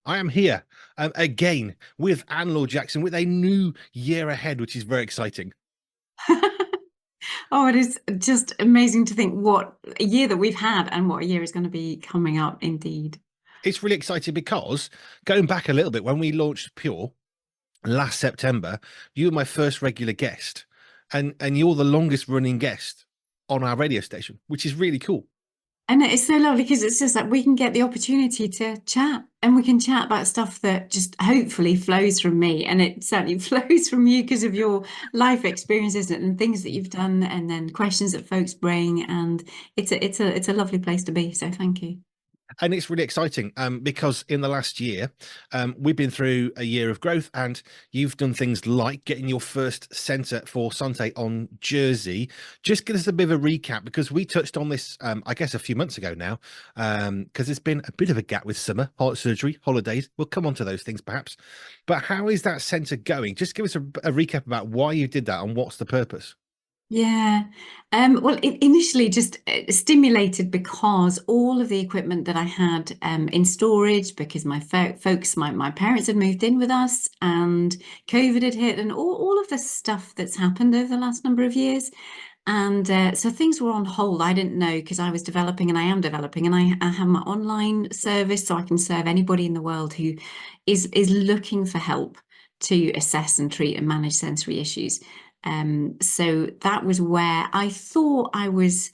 I am here again with Laure Jackson with a new year ahead, which is very exciting. Oh, it is just amazing to think what a year that we've had and what a year is going to be coming up indeed. It's really exciting because going back a little bit, when we launched Pure last September, you were my first regular guest, and you're the longest running guest on our radio station, which is really cool. And it's so lovely because it's just like we can get the opportunity to chat and we can chat about stuff that just hopefully flows from me. And it certainly flows from you because of your life experiences and things that you've done and then questions that folks bring. And it's a lovely place to be. So thank you. And it's really exciting because in the last year, we've been through a year of growth, and you've done things like getting your first centre for Santé on Jersey. Just give us a bit of a recap, because we touched on this, I guess, a few months ago now, because there's been a bit of a gap with summer, heart surgery, holidays. We'll come on to those things perhaps. But how is that centre going? Just give us a recap about why you did that and what's the purpose. Yeah. Well, it initially just stimulated because all of the equipment that I had in storage, because my folks, my parents had moved in with us and COVID had hit and all of the stuff that's happened over the last number of years. And so things were on hold. I didn't know because I was developing and I am developing and I have my online service so I can serve anybody in the world who is looking for help to assess and treat and manage sensory issues. So that was where I thought I was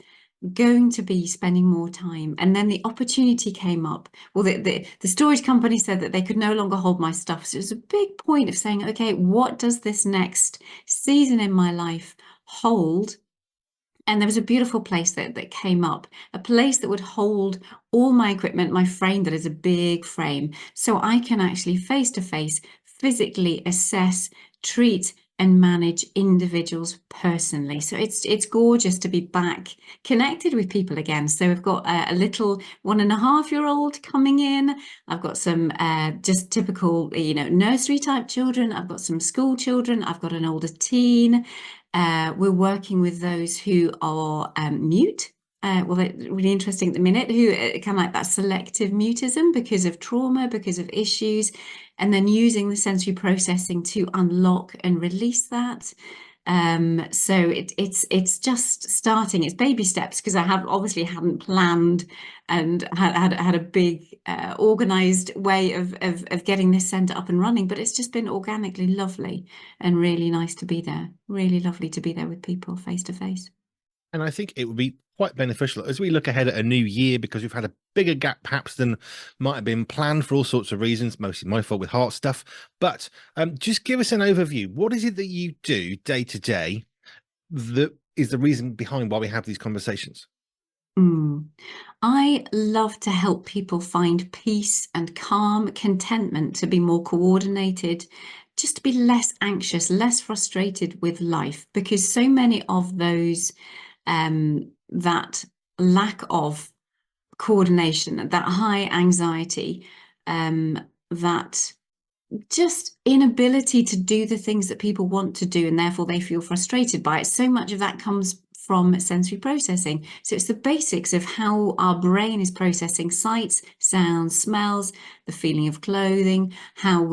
going to be spending more time. And then the opportunity came up. Well, the storage company said that they could no longer hold my stuff. So it was a big point of saying, okay, what does this next season in my life hold? And there was a beautiful place that came up, a place that would hold all my equipment, my frame that is a big frame, so I can actually face to face physically assess, treat, and manage individuals personally. So it's gorgeous to be back connected with people again. So we've got a little 1.5-year-old coming in. I've got some just typical, nursery type children. I've got some school children. I've got an older teen. We're working with those who are mute. Well, they're really interesting at the minute, who kind of like that selective mutism because of trauma, because of issues, and then using the sensory processing to unlock and release that. So it's just starting. It's baby steps because I have obviously hadn't planned and had a big organized way of getting this centre up and running, but it's just been organically lovely and really nice to be there. Really lovely to be there with people face to face. And I think it would be quite beneficial as we look ahead at a new year, because we've had a bigger gap perhaps than might have been planned for all sorts of reasons, mostly my fault with heart stuff. But just give us an overview. What is it that you do day to day that is the reason behind why we have these conversations? Mm. I love to help people find peace and calm, contentment, to be more coordinated, just to be less anxious, less frustrated with life, because so many of those that lack of coordination, that high anxiety, that just inability to do the things that people want to do and therefore they feel frustrated by it. So much of that comes from sensory processing. So it's the basics of how our brain is processing sights, sounds, smells, the feeling of clothing, how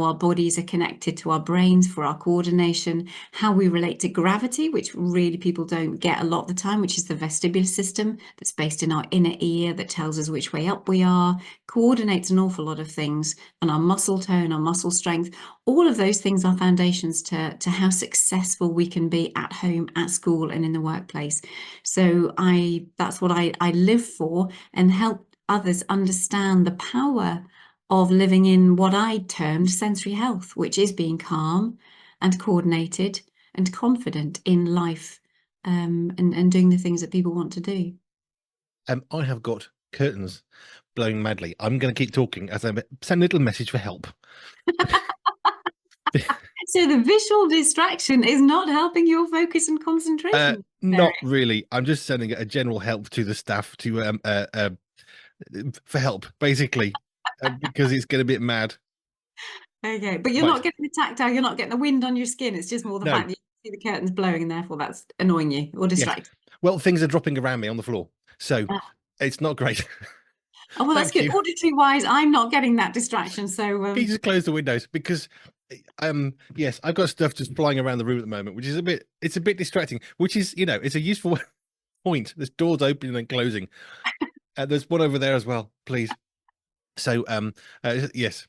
our bodies are connected to our brains for our coordination, how we relate to gravity, which really people don't get a lot of the time, which is the vestibular system that's based in our inner ear that tells us which way up we are, coordinates an awful lot of things, and our muscle tone, our muscle strength. All of those things are foundations to how successful we can be at home, at school, and in the workplace. So that's what I live for, and help others understand the power of living in what I termed sensory health, which is being calm and coordinated and confident in life, and doing the things that people want to do. I have got curtains blowing madly. I'm going to keep talking as I send a little message for help. So the visual distraction is not helping your focus and concentration. Not really. I'm just sending a general help to the staff to for help, basically, because it's getting a bit mad. Okay, but you're Right. not getting the tactile, you're not getting the wind on your skin. It's just more the No. fact that you see the curtains blowing and therefore that's annoying you or Yes. distracting. Well, things are dropping around me on the floor, so Ah, it's not great. Oh, well, that's Thank good. you. Auditory wise, I'm not getting that distraction. So, Can you just close the windows? Because yes, I've got stuff just flying around the room at the moment, which is it's a bit distracting, which is, it's a useful point. There's doors opening and closing. There's one over there as well, please. So yes.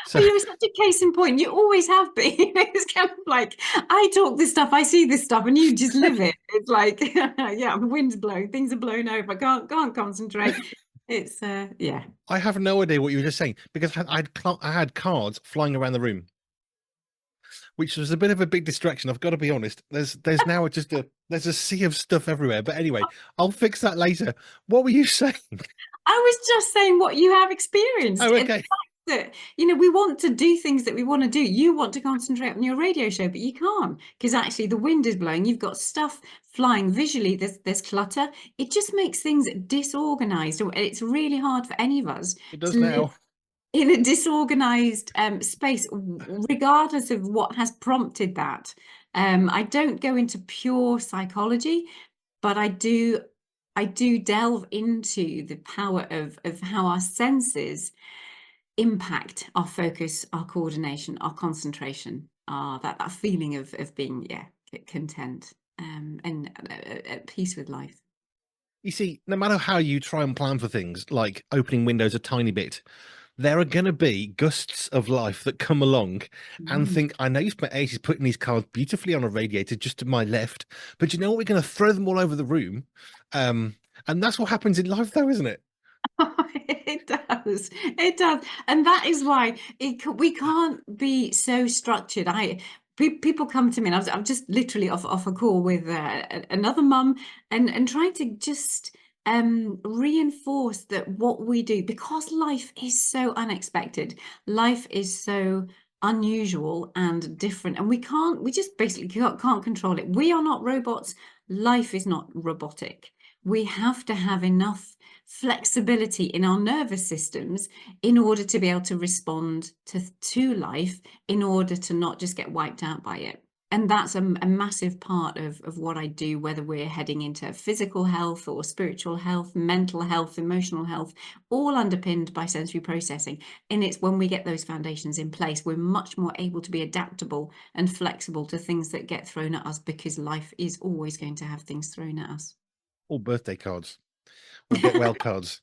So well, you're such a case in point. You always have been. It's kind of like I talk this stuff, I see this stuff, and you just live it. It's like, yeah, the wind's blowing, things are blowing over. I can't concentrate. It's yeah. I have no idea what you were just saying because I had cards flying around the room, which was a bit of a big distraction. I've got to be honest. There's now just there's a sea of stuff everywhere. But anyway, I'll fix that later. What were you saying? I was just saying what you have experienced. Oh, And the okay. fact that, we want to do things that we want to do. You want to concentrate on your radio show, but you can't because actually the wind is blowing. You've got stuff flying visually. There's clutter. It just makes things disorganized. It's really hard for any of us It to does live now. in a disorganized space, regardless of what has prompted that. I don't go into pure psychology, but I do delve into the power of how our senses impact our focus, our coordination, our concentration, that feeling of being content, and at peace with life. You see, no matter how you try and plan for things, like opening windows a tiny bit, there are going to be gusts of life that come along and Mm. think, I know you spent ages putting these cards beautifully on a radiator just to my left, but you know what? We're going to throw them all over the room. And that's what happens in life, though, isn't it? It does. It does. And that is why we can't be so structured. People come to me, and I'm just literally off a call with another mum, and trying to just reinforce that what we do, because life is so unexpected, life is so unusual and different, and we just basically can't control it. We are not robots. Life is not robotic. We have to have enough flexibility in our nervous systems in order to be able to respond to life, in order to not just get wiped out by it. And that's a massive part of what I do, whether we're heading into physical health or spiritual health, mental health, emotional health, all underpinned by sensory processing. And it's when we get those foundations in place, we're much more able to be adaptable and flexible to things that get thrown at us, because life is always going to have things thrown at us. Or birthday cards. Or get well cards,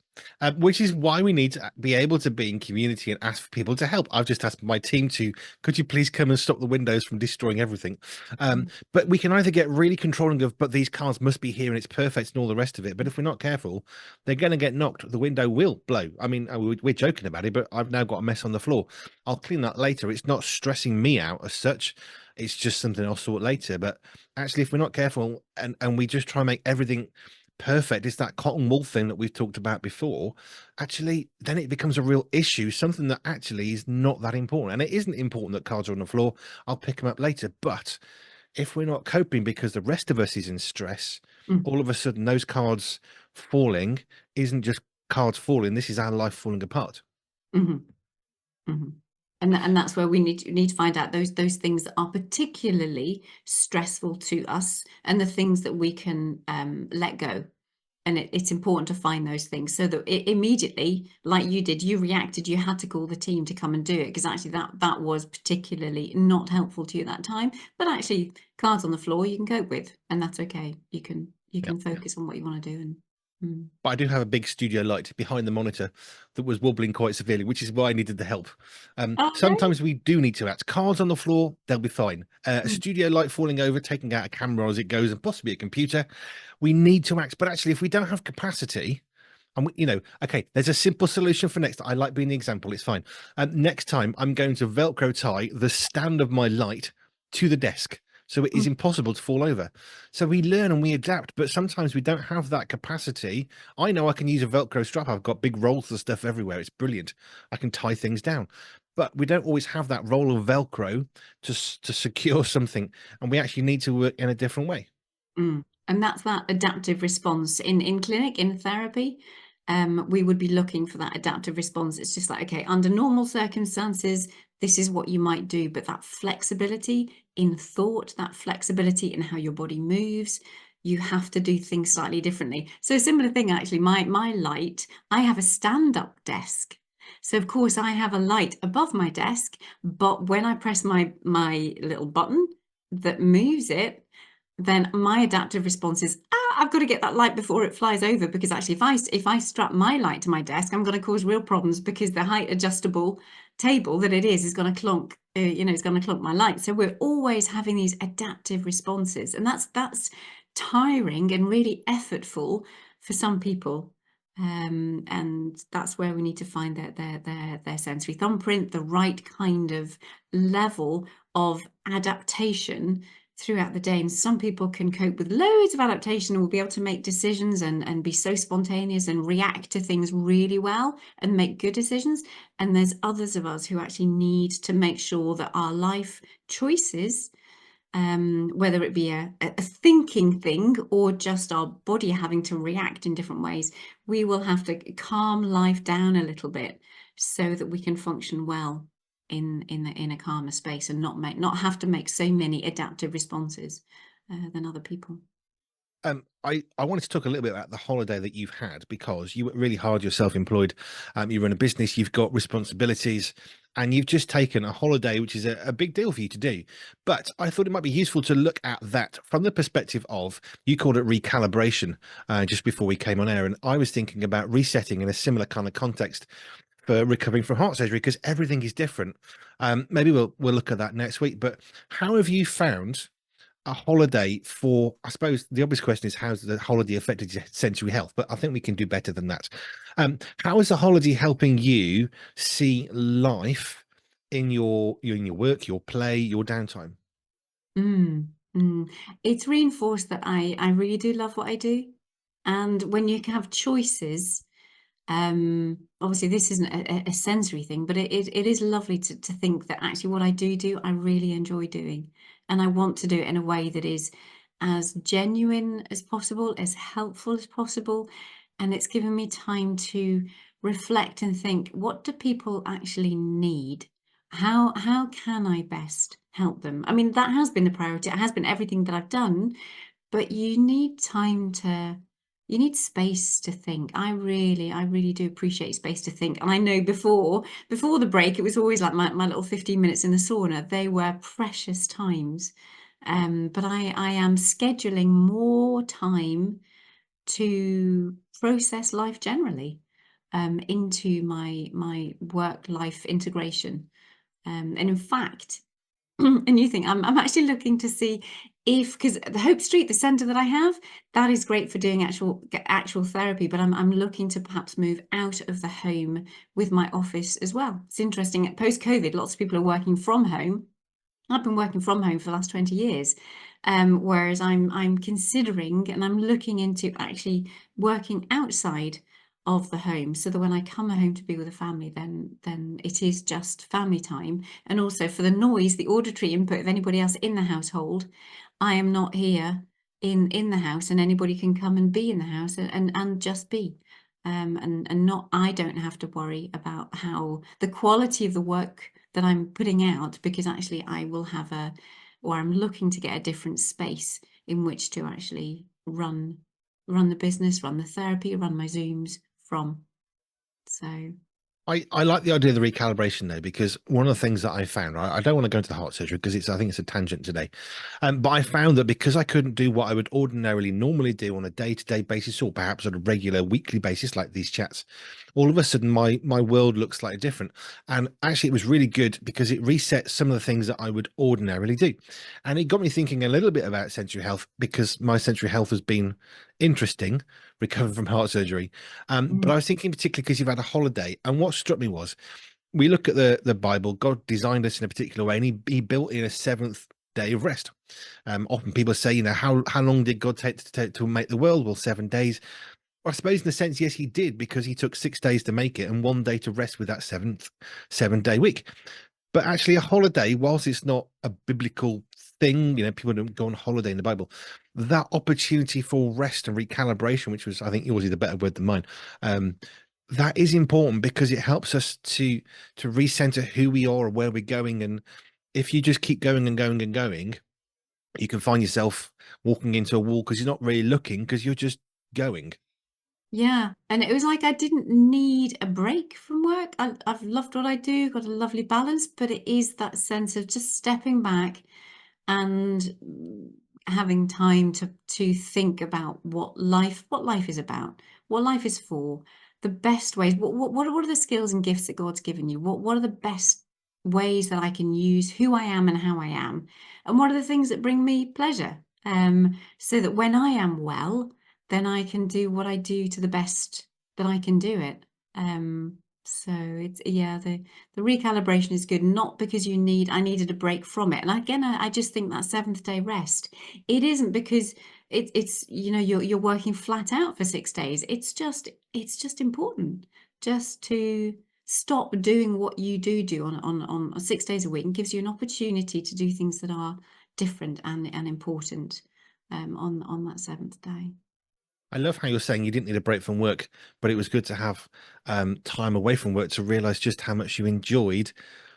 which is why we need to be able to be in community and ask for people to help. I've just asked my team could you please come and stop the windows from destroying everything? But we can either get really controlling of, but these cards must be here and it's perfect and all the rest of it. But if we're not careful, they're going to get knocked. The window will blow. I mean, we're joking about it, but I've now got a mess on the floor. I'll clean that later. It's not stressing me out as such. It's just something I'll sort later. But actually, if we're not careful and we just try and make everything perfect, it's that cotton wool thing that we've talked about before, actually then it becomes a real issue, something that actually is not that important. And it isn't important that cards are on the floor. I'll pick them up later. But if we're not coping because the rest of us is in stress, Mm. all of a sudden those cards falling isn't just cards falling, this is our life falling apart. Mhm. Mhm. And that's where we need to find out those things that are particularly stressful to us, and the things that we can let go. And it's important to find those things, so that immediately, like you did, you reacted, you had to call the team to come and do it, because actually that was particularly not helpful to you at that time. But actually, cards on the floor you can cope with, and that's okay. You can focus on what you want to do. And But I do have a big studio light behind the monitor that was wobbling quite severely, which is why I needed the help. Oh, great. Sometimes we do need to act. Cards on the floor, they'll be fine. A Mm, studio light falling over, taking out a camera as it goes, and possibly a computer. We need to act. But actually, if we don't have capacity, and okay, there's a simple solution for next. I like being the example. It's fine. Next time, I'm going to Velcro tie the stand of my light to the desk, so it is mm, impossible to fall over. So we learn and we adapt, but sometimes we don't have that capacity. I know I can use a Velcro strap. I've got big rolls of stuff everywhere. It's brilliant. I can tie things down, but we don't always have that roll of Velcro to secure something, and we actually need to work in a different way. mm. And that's that adaptive response in clinic, in therapy. We would be looking for that adaptive response. It's just like, okay, under normal circumstances, this is what you might do, but that flexibility in thought, that flexibility in how your body moves, you have to do things slightly differently. So a similar thing, actually, my light, I have a stand-up desk. So of course I have a light above my desk, but when I press my little button that moves it, then my adaptive response is, I've got to get that light before it flies over, because actually if I strap my light to my desk, I'm going to cause real problems, because the height adjustable table that it is going to clonk, it's going to clonk my light. So we're always having these adaptive responses, and that's tiring and really effortful for some people. And that's where we need to find their sensory thumbprint, the right kind of level of adaptation throughout the day. And some people can cope with loads of adaptation and will be able to make decisions and be so spontaneous and react to things really well and make good decisions. And there's others of us who actually need to make sure that our life choices, whether it be a thinking thing or just our body having to react in different ways, we will have to calm life down a little bit so that we can function well in a calmer space, and not have to make so many adaptive responses than other people. I wanted to talk a little bit about the holiday that you've had, because you were really hard, you're self-employed, you run a business, you've got responsibilities, and you've just taken a holiday, which is a big deal for you to do. But I thought it might be useful to look at that from the perspective of, you called it recalibration just before we came on air, and I was thinking about resetting in a similar kind of context for recovering from heart surgery, because everything is different. Maybe we'll look at that next week. But how have you found a holiday for, I suppose the obvious question is, how's the holiday affected your sensory health? But I think we can do better than that. How is the holiday helping you see life in your work, your play, your downtime? Mm, It's reinforced that I really do love what I do. And when you have choices, obviously this isn't a sensory thing, but it is lovely to think that actually what I do, I really enjoy doing. And I want to do it in a way that is as genuine as possible, as helpful as possible. And it's given me time to reflect and think, what do people actually need? How can I best help them? I mean, that has been the priority. It has been everything that I've done, but you need time to, you need space to think. I really do appreciate space to think. And I know before the break, it was always like my little 15 minutes in the sauna. They were precious times. But I am scheduling more time to process life generally, into my work life integration. And in fact, a new thing, I'm actually looking to see if, because the Hope Street, the centre that I have, that is great for doing actual therapy, but I'm looking to perhaps move out of the home with my office as well. It's interesting, post-COVID, lots of people are working from home. I've been working from home for the last 20 years, whereas I'm considering and I'm looking into actually working outside of the home, so that when I come home to be with a family, then it is just family time. And also for the noise, the auditory input of anybody else in the household, I am not here in the house, and anybody can come and be in the house and just be. And not, I don't have to worry about how the quality of the work that I'm putting out, because actually I will have or I'm looking to get a different space in which to actually run the business, run the therapy, run my Zooms from. So, I like the idea of the recalibration though, because one of the things that I found, I don't want to go into the heart surgery because I think it's a tangent today. But I found that because I couldn't do what I would ordinarily normally do on a day-to-day basis, or perhaps on a regular weekly basis, like these chats, all of a sudden my world looks slightly different. And actually it was really good because it reset some of the things that I would ordinarily do. And it got me thinking a little bit about sensory health, because my sensory health has been interesting, recovering from heart surgery. But mm, I was thinking particularly because you've had a holiday, and what struck me was, we look at the Bible. God designed us in a particular way, and he built in a seventh day of rest. Often people say, how long did God take to make the world? Well, 7 days. I suppose in a sense, yes, he did, because he took 6 days to make it and 1 day to rest with that 7 day week. But actually, a holiday, whilst it's not a biblical thing, people don't go on holiday in the Bible, that opportunity for rest and recalibration, which was, I think, yours is a better word than mine, that is important, because it helps us to recenter who we are and where we're going. And if you just keep going and going and going, you can find yourself walking into a wall because you're not really looking, because you're just going. Yeah, and it was like I didn't need a break from work. I've loved what I do, got a lovely balance, but it is that sense of just stepping back and having time to think about what life is about, what life is for, the best ways. What are the skills and gifts that God's given you? What are the best ways that I can use who I am and how I am, and what are the things that bring me pleasure? So that when I am well, then I can do what I do to the best that I can do it. So it's yeah, the recalibration is good, not because I needed a break from it. And again, I just think that seventh day rest, it isn't because it's you're working flat out for 6 days. It's just important just to stop doing what you do on 6 days a week, and gives you an opportunity to do things that are different and important on that seventh day. I love how you're saying you didn't need a break from work, but it was good to have time away from work to realize just how much you enjoyed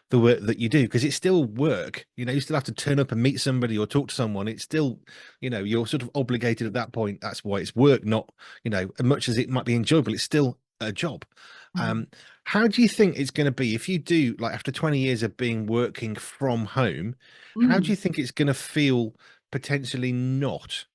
the work that you do, because it's still work. You still have to turn up and meet somebody or talk to someone. It's still, you're sort of obligated at that point. That's why it's work, not, as much as it might be enjoyable, it's still a job. Mm. Um, how do you think it's going to be if you do, like, after 20 years of being working from home, how do Mm. you think it's going to feel potentially not?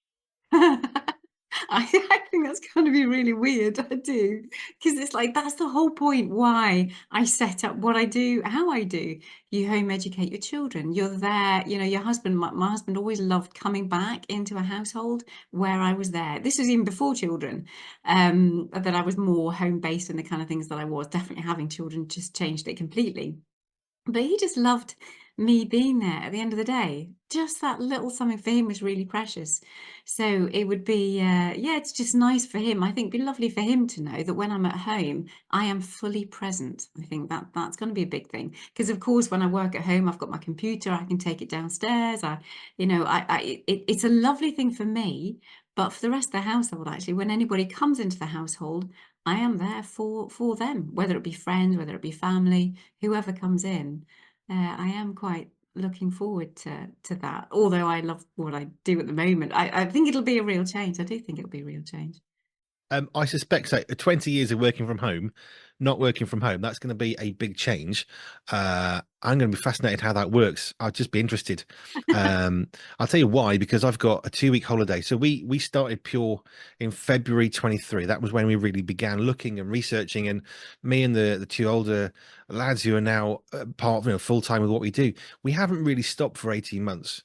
I think that's gonna be really weird. I do, because it's like that's the whole point why I set up what I do, how I do. You home educate your children. You're there, your husband, my husband always loved coming back into a household where I was there. This was even before children, that I was more home based and the kind of things that I was. Definitely having children just changed it completely. But he just loved me being there at the end of the day. Just that little something for him was really precious. So it would be, yeah, it's just nice for him. I think it'd be lovely for him to know that when I'm at home, I am fully present. I think that's going to be a big thing. Because of course, when I work at home, I've got my computer. I can take it downstairs. It's a lovely thing for me. But for the rest of the household, actually, when anybody comes into the household, I am there for them, whether it be friends, whether it be family, whoever comes in. I am quite looking forward to that. Although I love what I do at the moment, I think it'll be a real change. I do think it'll be a real change. I suspect so. 20 years of working from home, not working from home, that's going to be a big change. I'm going to be fascinated how that works. I'll just be interested. I'll tell you why, because I've got a 2 week holiday. So we started Pure in February 23. That was when we really began looking and researching. And me and the two older lads who are now part of, full time with what we do, we haven't really stopped for 18 months.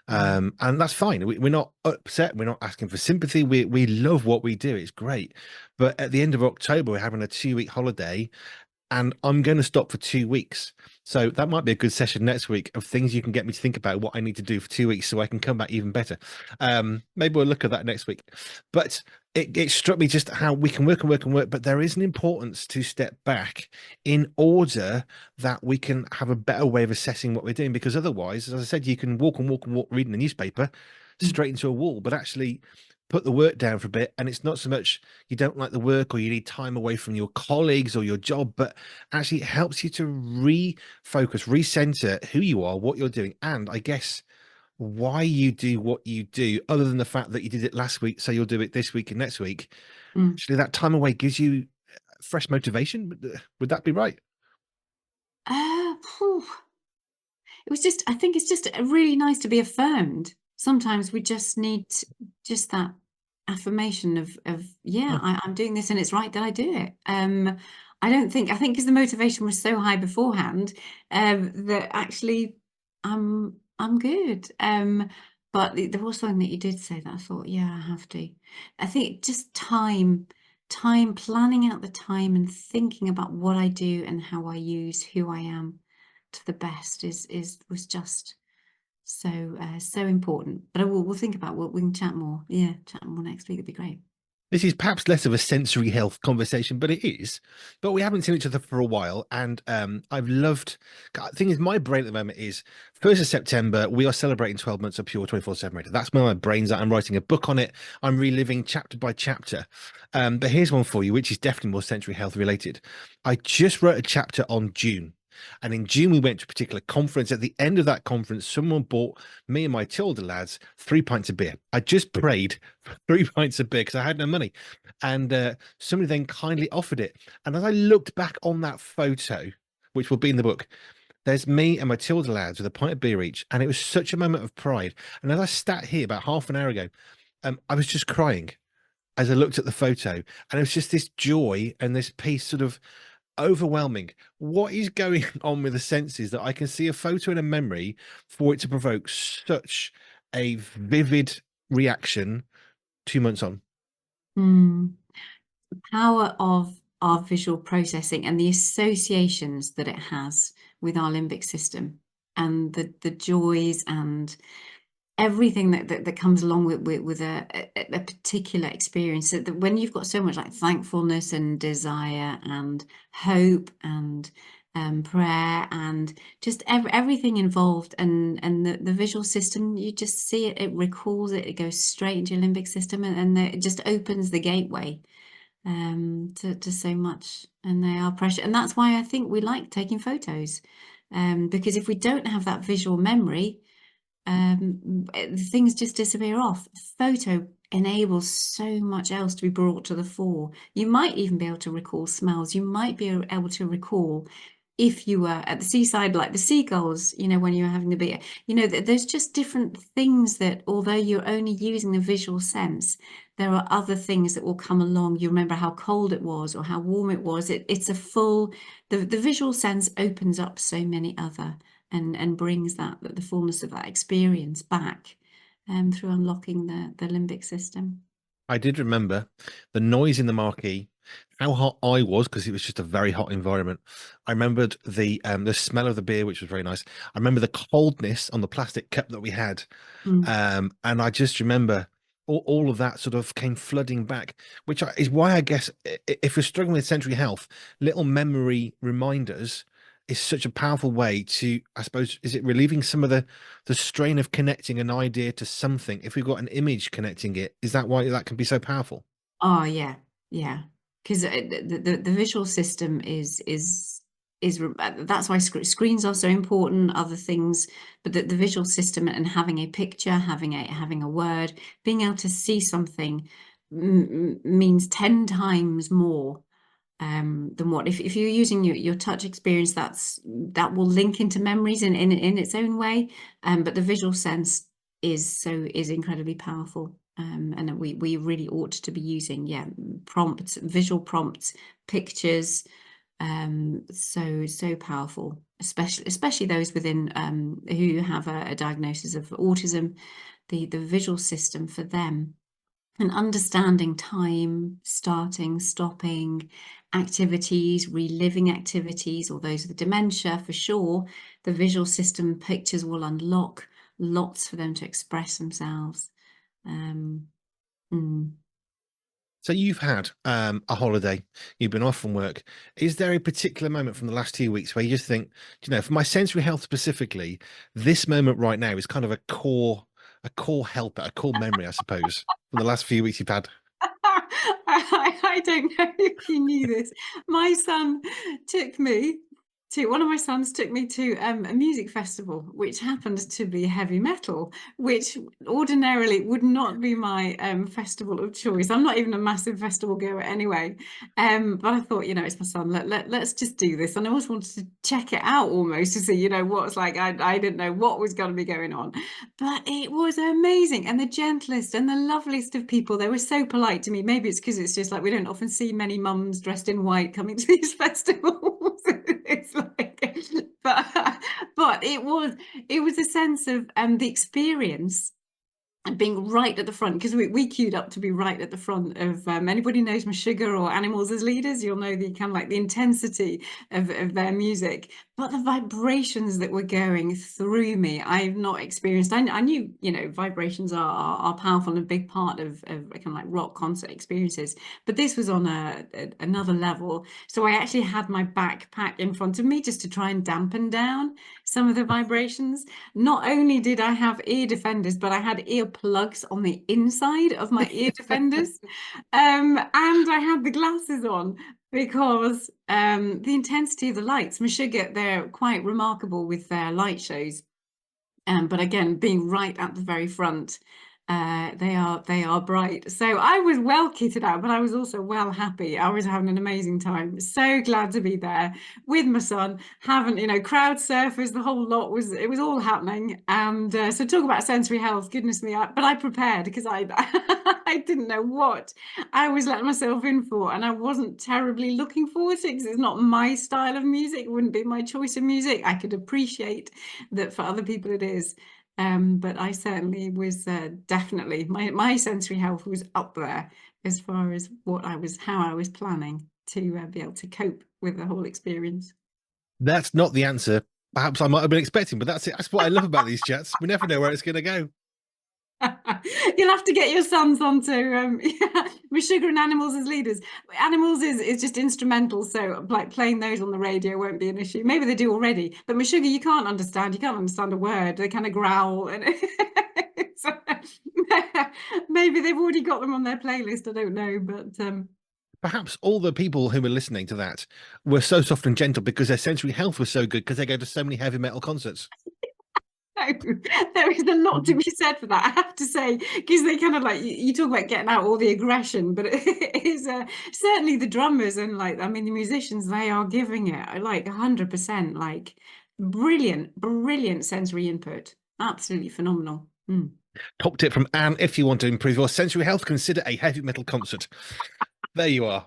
Wow. And that's fine. We're not upset. We're not asking for sympathy. We love what we do. It's great. But at the end of October, we're having a 2 week holiday, and I'm going to stop for 2 weeks. So that might be a good session next week of things you can get me to think about what I need to do for 2 weeks so I can come back even better. Maybe we'll look at that next week. But it struck me just how we can work and work and work, but there is an importance to step back in order that we can have a better way of assessing what we're doing. Because otherwise, as I said, you can walk and walk and walk reading the newspaper Mm, straight into a wall, but actually put the work down for a bit. And it's not so much you don't like the work or you need time away from your colleagues or your job, but actually it helps you to refocus, recenter who you are, what you're doing, and I guess why you do what you do, other than the fact that you did it last week, so you'll do it this week and next week. mm. Actually, that time away gives you fresh motivation. Would that be right? Phew. I think it's just really nice to be affirmed. Sometimes we just need just that affirmation of yeah, Oh, I'm doing this and it's right that I do it. I think because the motivation was so high beforehand, that actually I'm good. But there was something that you did say that I thought, yeah, I have to. I think just time, planning out the time and thinking about what I do and how I use who I am to the best is was just so important. But we'll think about what we can chat more. Yeah, chat more next week. It'd be great. this is perhaps less of a sensory health conversation, but it is. But we haven't seen each other for a while, and I've loved. The thing is, my brain at the moment is 1st of September. We are celebrating 12 months of Pure 24/7 radio. That's where my brain's at. I'm writing a book on it. I'm reliving chapter by chapter. But here's one for you, which is definitely more sensory health related. I just wrote a chapter on June. And in June, we went to a particular conference. At the end of that conference, someone bought me and my Tilda lads 3 pints of beer. I just prayed for 3 pints of beer because I had no money. And somebody then kindly offered it. And as I looked back on that photo, which will be in the book, there's me and my Tilda lads with a pint of beer each. And it was such a moment of pride. And as I sat here about half an hour ago, I was just crying as I looked at the photo. And it was just this joy and this peace sort of overwhelming. What is going on with the senses that I can see a photo and a memory for it to provoke such a vivid reaction 2 months on? Mm. The power of our visual processing and the associations that it has with our limbic system, and the joys and everything that comes along with a particular experience. That when you've got so much like thankfulness and desire and hope and prayer and just everything involved, and the visual system, you just see it, it recalls it, it goes straight into your limbic system, and it just opens the gateway to so much, and they are precious. And that's why I think we like taking photos, because if we don't have that visual memory, things just disappear off. Photo enables so much else to be brought to the fore. You might even be able to recall smells. You might be able to recall if you were at the seaside, like the seagulls, when you were having the beer, there's just different things that, although you're only using the visual sense, there are other things that will come along. You remember how cold it was or how warm it was. It's a full, the visual sense opens up so many other, and brings the fullness of that experience back, through unlocking the limbic system. I did remember the noise in the marquee, how hot I was because it was just a very hot environment. I remembered the smell of the beer, which was very nice. I remember the coldness on the plastic cup that we had. Mm. And I just remember all of that sort of came flooding back, which is why I guess if you're struggling with sensory health, little memory reminders is such a powerful way to, I suppose, is it relieving some of the strain of connecting an idea to something? If we've got an image connecting it, is that why that can be so powerful? Oh yeah, yeah. Because the visual system that's why screens are so important. Other things, but the visual system and having a picture, having a word, being able to see something means 10 times more than what if you're using your touch experience. That will link into memories in its own way, but the visual sense is incredibly powerful, and we really ought to be using prompts, visual prompts, pictures, so powerful, especially those within who have a diagnosis of autism. The visual system for them, and understanding time, starting, stopping, activities, reliving activities, or those with dementia for sure, the visual system pictures will unlock lots for them to express themselves. Um, mm. So you've had a holiday, you've been off from work. Is there a particular moment from the last 2 weeks where you just think, for my sensory health specifically, this moment right now is kind of a core helper, a core memory, I suppose, from the last few weeks you've had? I don't know if you knew this. My son took me one of my sons took me to a music festival, which happened to be heavy metal, which ordinarily would not be my festival of choice. I'm not even a massive festival goer anyway. But I thought, it's my son. Let's just do this. And I always wanted to check it out almost to see, what's like. I didn't know what was going to be going on. But it was amazing, and the gentlest and the loveliest of people. They were so polite to me. Maybe it's because it's just like we don't often see many mums dressed in white coming to these festivals. It's like, but it was a sense of the experience and being right at the front, because we queued up to be right at the front of anybody knows my Sugar or Animals as Leaders, you'll know the kind of like the intensity of their music, but the vibrations that were going through me, I've not experienced. I knew, vibrations are powerful and a big part of kind of like rock concert experiences, but this was on another level. So I actually had my backpack in front of me just to try and dampen down some of the vibrations. Not only did I have ear defenders, but I had ear plugs on the inside of my ear defenders, and I had the glasses on. because the intensity of the lights, Meshuggah, they're quite remarkable with their light shows. But again, being right at the very front, they are bright. So I was well kitted out, but I was also well happy. I was having an amazing time. So glad to be there with my son, having, crowd surfers, the whole lot it was all happening. And so talk about sensory health, goodness me. But I prepared because I I didn't know what I was letting myself in for, and I wasn't terribly looking forward to it because it's not my style of music. It wouldn't be my choice of music. I could appreciate that for other people it is. But I certainly was definitely my sensory health was up there as far as how I was planning to be able to cope with the whole experience. That's not the answer. Perhaps I might have been expecting, but that's it. That's what I love about these chats. We never know where it's going to go. You'll have to get your sons onto with Sugar and Animals as leaders. Animals is just instrumental, so like playing those on the radio won't be an issue. Maybe they do already, but with Sugar you can't understand. You can't understand a word. They kind of growl, and so, maybe they've already got them on their playlist. I don't know, but Perhaps all the people who were listening to that were so soft and gentle because their sensory health was so good because they go to so many heavy metal concerts. no, there is a lot to be said for that, I have to say, because they kind of like you talk about getting out all the aggression, but it is certainly the drummers and I mean the musicians, they are giving it like 100%, like brilliant sensory input, absolutely phenomenal. Top tip from Anne: if you want to improve your sensory health, consider a heavy metal concert. There you are.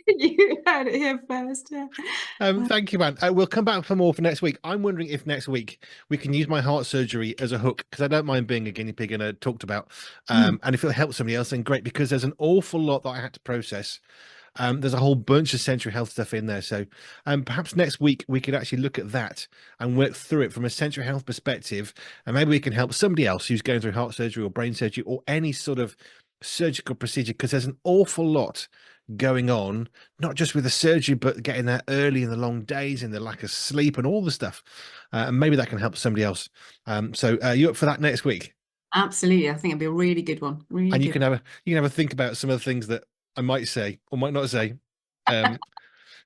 You heard it here first. Yeah. Thank you, man. We'll come back for more for next week. I'm wondering if next week we can use my heart surgery as a hook because I don't mind being a guinea pig and talked about. And if it helps somebody else, then great, because there's an awful lot that I had to process. There's a whole bunch of sensory health stuff in there. So perhaps next week we could actually look at that and work through it from a sensory health perspective. And maybe we can help somebody else who's going through heart surgery or brain surgery or any sort of surgical procedure, because there's an awful lot going on, not just with the surgery, but getting there early in the long days and the lack of sleep and all the stuff. And maybe that can help somebody else. So you up for that next week? Absolutely. I think it'd be a really good one. Really And good. you can have a think about some of the things that I might say or might not say.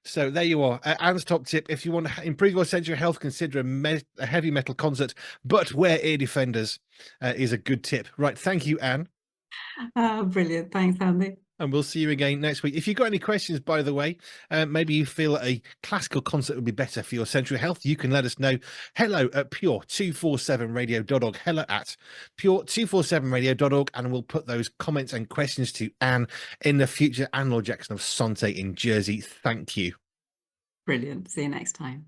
So there you are. Anne's top tip: if you want to improve your sensory health, consider a heavy metal concert, but wear ear defenders is a good tip. Right. Thank you, Anne. Brilliant. Thanks, Andy. And we'll see you again next week. If you've got any questions, by the way, maybe you feel a classical concert would be better for your sensory health, you can let us know. Hello at pure247radio.org. Hello at pure247radio.org. And we'll put those comments and questions to Anne in the future. Anne Laure Jackson of Santé in Jersey. Thank you. Brilliant. See you next time.